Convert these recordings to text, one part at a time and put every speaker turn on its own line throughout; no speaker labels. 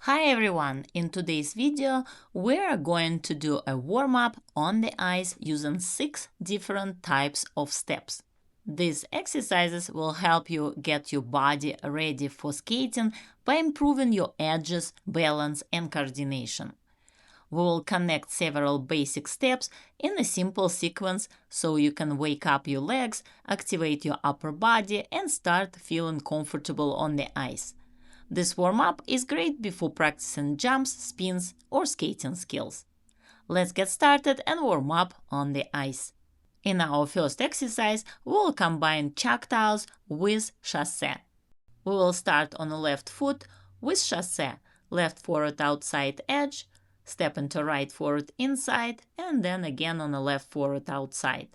Hi everyone! In today's video, we are going to do a warm-up on the ice using 6 different types of steps. These exercises will help you get your body ready for skating by improving your edges, balance and coordination. We will connect several basic steps in a simple sequence so you can wake up your legs, activate your upper body and start feeling comfortable on the ice. This warm-up is great before practicing jumps, spins, or skating skills. Let's get started and warm up on the ice. In our first exercise, we will combine Choctaws with Chasse. We will start on the left foot with Chasse, left forward outside edge, step into right forward inside, and then again on the left forward outside.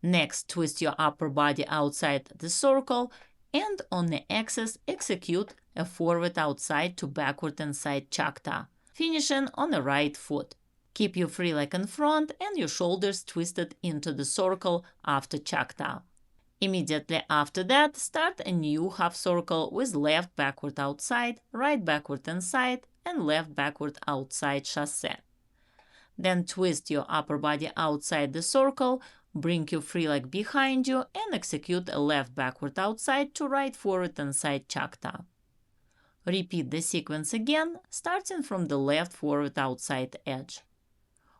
Next, twist your upper body outside the circle and on the axis execute a forward outside to backward inside Choctaw, finishing on the right foot. Keep your free leg in front and your shoulders twisted into the circle after Choctaw. Immediately after that, start a new half circle with left backward outside, right backward inside, and left backward outside Chasse. Then twist your upper body outside the circle, bring your free leg behind you and execute a left backward outside to right forward inside Choctaw. Repeat the sequence again, starting from the left forward outside edge.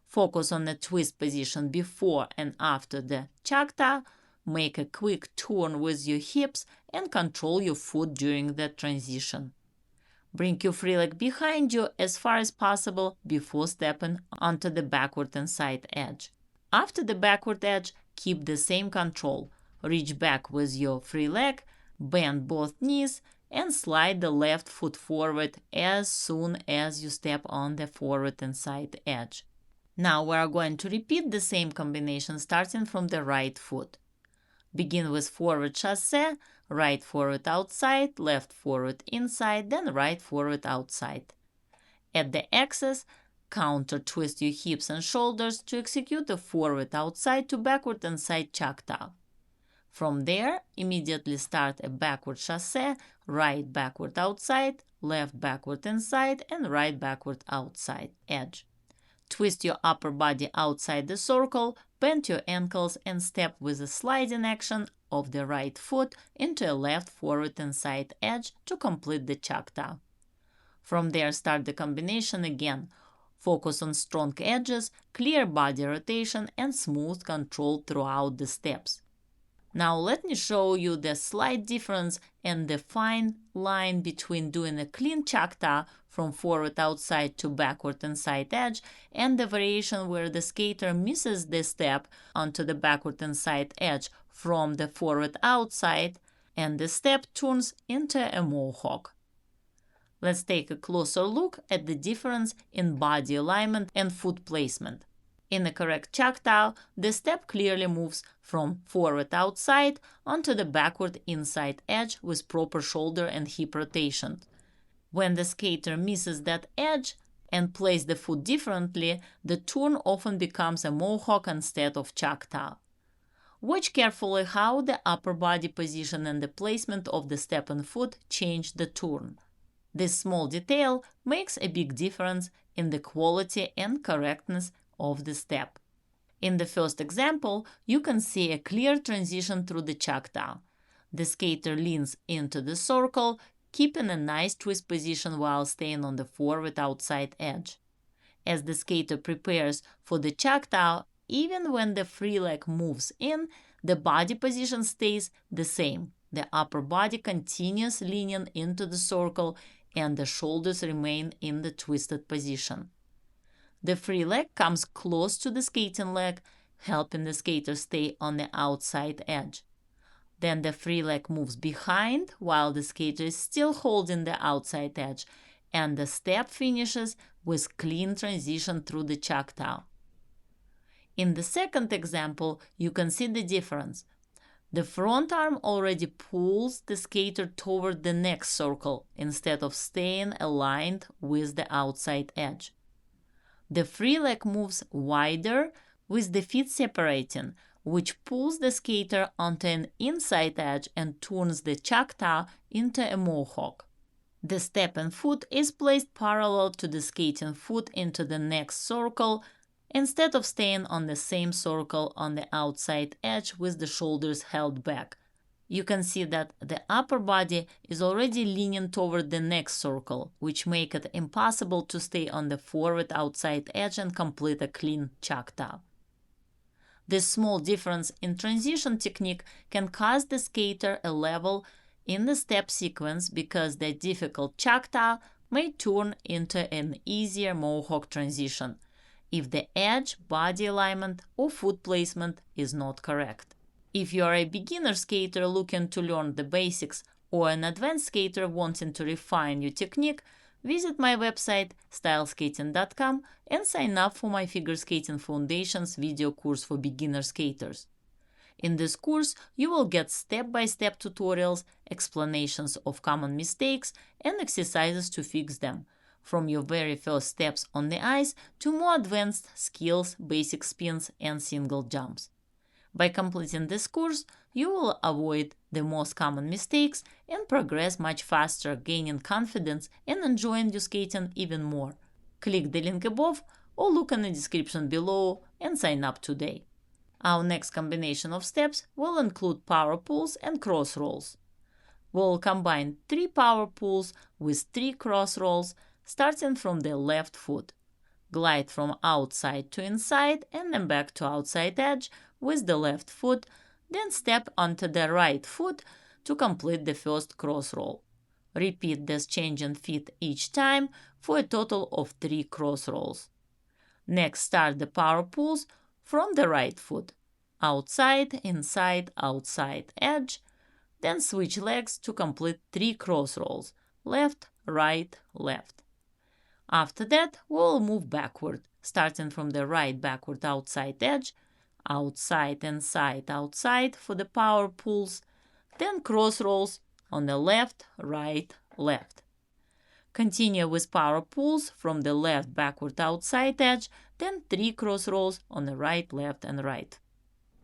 Focus on the twist position before and after the Choctaw. Make a quick turn with your hips and control your foot during the transition. Bring your free leg behind you as far as possible before stepping onto the backward inside edge. After the backward edge, keep the same control. Reach back with your free leg, bend both knees, and slide the left foot forward as soon as you step on the forward inside edge. Now we are going to repeat the same combination starting from the right foot. Begin with forward Chasse, right forward outside, left forward inside, then right forward outside. At the axis, counter twist your hips and shoulders to execute a forward outside to backward inside Choctaw. From there, immediately start a backward Chasse, right backward outside, left backward inside, and right backward outside edge. Twist your upper body outside the circle, bend your ankles and step with a sliding action of the right foot into a left forward inside edge to complete the Choctaw. From there, start the combination again. Focus on strong edges, clear body rotation, and smooth control throughout the steps. Now let me show you the slight difference and the fine line between doing a clean Choctaw from forward outside to backward inside edge and the variation where the skater misses the step onto the backward inside edge from the forward outside and the step turns into a Mohawk. Let's take a closer look at the difference in body alignment and foot placement. In the correct Choctaw, the step clearly moves from forward outside onto the backward inside edge with proper shoulder and hip rotation. When the skater misses that edge and places the foot differently, the turn often becomes a Mohawk instead of Choctaw. Watch carefully how the upper body position and the placement of the step and foot change the turn. This small detail makes a big difference in the quality and correctness of the step. In the first example, you can see a clear transition through the Choctaw. The skater leans into the circle, keeping a nice twist position while staying on the forward outside edge. As the skater prepares for the Choctaw, even when the free leg moves in, the body position stays the same. The upper body continues leaning into the circle and the shoulders remain in the twisted position. The free leg comes close to the skating leg, helping the skater stay on the outside edge. Then the free leg moves behind while the skater is still holding the outside edge, and the step finishes with clean transition through the Choctaw. In the second example, you can see the difference. The front arm already pulls the skater toward the next circle instead of staying aligned with the outside edge. The free leg moves wider with the feet separating, which pulls the skater onto an inside edge and turns the Choctaw into a Mohawk. The stepping foot is placed parallel to the skating foot into the next circle, instead of staying on the same circle on the outside edge with the shoulders held back. You can see that the upper body is already leaning toward the next circle, which makes it impossible to stay on the forward outside edge and complete a clean Choctaw. This small difference in transition technique can cause the skater a level in the step sequence because the difficult Choctaw may turn into an easier Mohawk transition if the edge, body alignment, or foot placement is not correct. If you are a beginner skater looking to learn the basics or an advanced skater wanting to refine your technique, visit my website styleskating.com and sign up for my Figure Skating Foundations video course for beginner skaters. In this course, you will get step-by-step tutorials, explanations of common mistakes, and exercises to fix them, from your very first steps on the ice to more advanced skills, basic spins, and single jumps. By completing this course, you will avoid the most common mistakes and progress much faster, gaining confidence and enjoying your skating even more. Click the link above or look in the description below and sign up today. Our next combination of steps will include power pulls and cross rolls. We'll combine 3 power pulls with 3 cross rolls, starting from the left foot. Glide from outside to inside and then back to outside edge with the left foot, then step onto the right foot to complete the first cross roll. Repeat this change in feet each time for a total of 3 cross rolls. Next, start the power pulls from the right foot, outside, inside, outside, edge, then switch legs to complete 3 cross rolls, left, right, left. After that, we'll move backward, starting from the right backward outside edge, outside, inside, outside for the power pulls, then cross rolls on the left, right, left. Continue with power pulls from the left backward outside edge, then 3 cross rolls on the right, left, and right.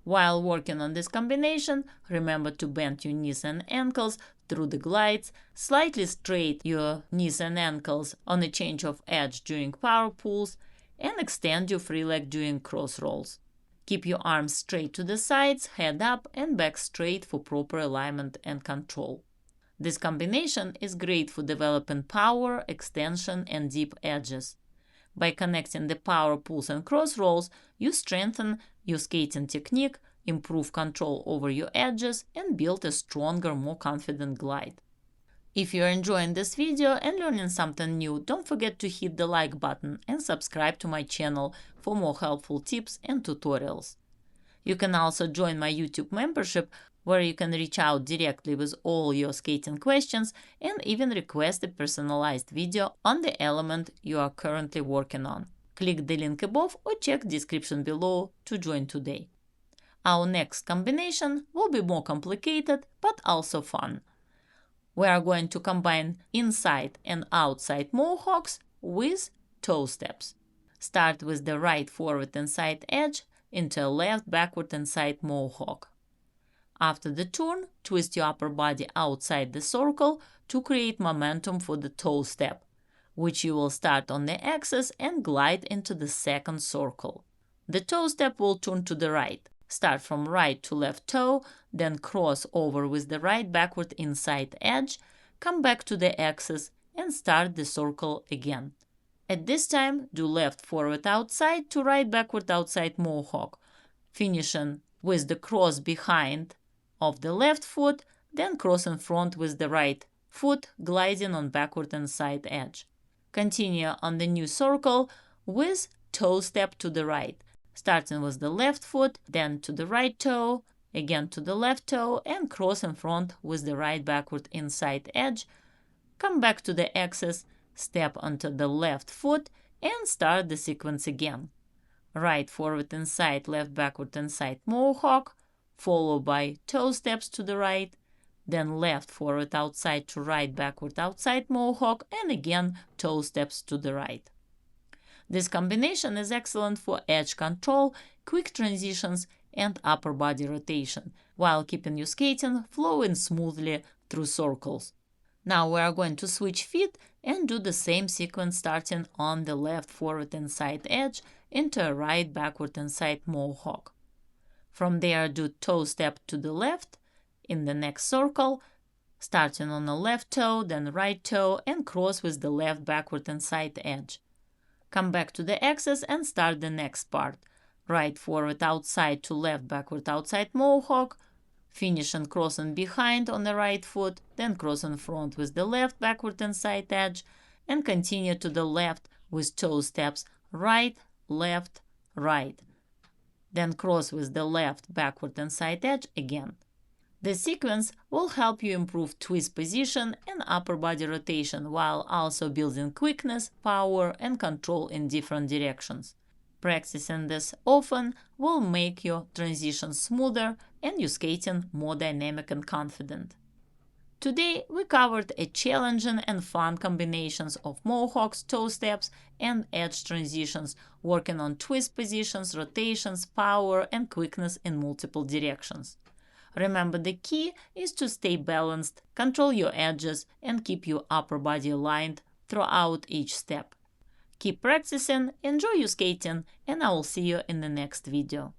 While working on this combination, remember to bend your knees and ankles through the glides, slightly straighten your knees and ankles on a change of edge during power pulls, and extend your free leg during cross rolls. Keep your arms straight to the sides, head up, and back straight for proper alignment and control. This combination is great for developing power, extension, and deep edges. By connecting the power pulls and cross rolls, you strengthen your skating technique, improve control over your edges, and build a stronger, more confident glide. If you're enjoying this video and learning something new, don't forget to hit the like button and subscribe to my channel for more helpful tips and tutorials. You can also join my YouTube membership, where you can reach out directly with all your skating questions and even request a personalized video on the element you are currently working on. Click the link above or check the description below to join today. Our next combination will be more complicated but also fun. We are going to combine inside and outside Mohawks with toe steps. Start with the right forward inside edge into a left backward inside Mohawk. After the turn, twist your upper body outside the circle to create momentum for the toe step, which you will start on the axis and glide into the second circle. The toe step will turn to the right. Start from right to left toe, then cross over with the right backward inside edge, come back to the axis and start the circle again. At this time, do left forward outside to right backward outside Mohawk, finishing with the cross behind of the left foot, then cross in front with the right foot, gliding on backward inside edge. Continue on the new circle with toe step to the right, starting with the left foot, then to the right toe, again to the left toe, and cross in front with the right backward inside edge. Come back to the axis, step onto the left foot, and start the sequence again. Right forward inside, left backward inside Mohawk, followed by toe steps to the right, then left forward outside to right backward outside Mohawk, and again toe steps to the right. This combination is excellent for edge control, quick transitions, and upper body rotation, while keeping your skating flowing smoothly through circles. Now we are going to switch feet and do the same sequence starting on the left forward and side edge into a right backward and side mohawk. From there, do toe step to the left in the next circle, starting on the left toe, then right toe, and cross with the left backward and side edge. Come back to the axis and start the next part. Right forward outside to left backward outside mohawk, finish and cross and behind on the right foot, then cross in front with the left backward and side edge, and continue to the left with toe steps right, left, right. Then cross with the left backward and side edge again. The sequence will help you improve twist position and upper body rotation while also building quickness, power, and control in different directions. Practicing this often will make your transitions smoother and your skating more dynamic and confident. Today we covered a challenging and fun combinations of mohawks, toe steps, and edge transitions, working on twist positions, rotations, power, and quickness in multiple directions. Remember, the key is to stay balanced, control your edges, and keep your upper body aligned throughout each step. Keep practicing, enjoy your skating, and I will see you in the next video.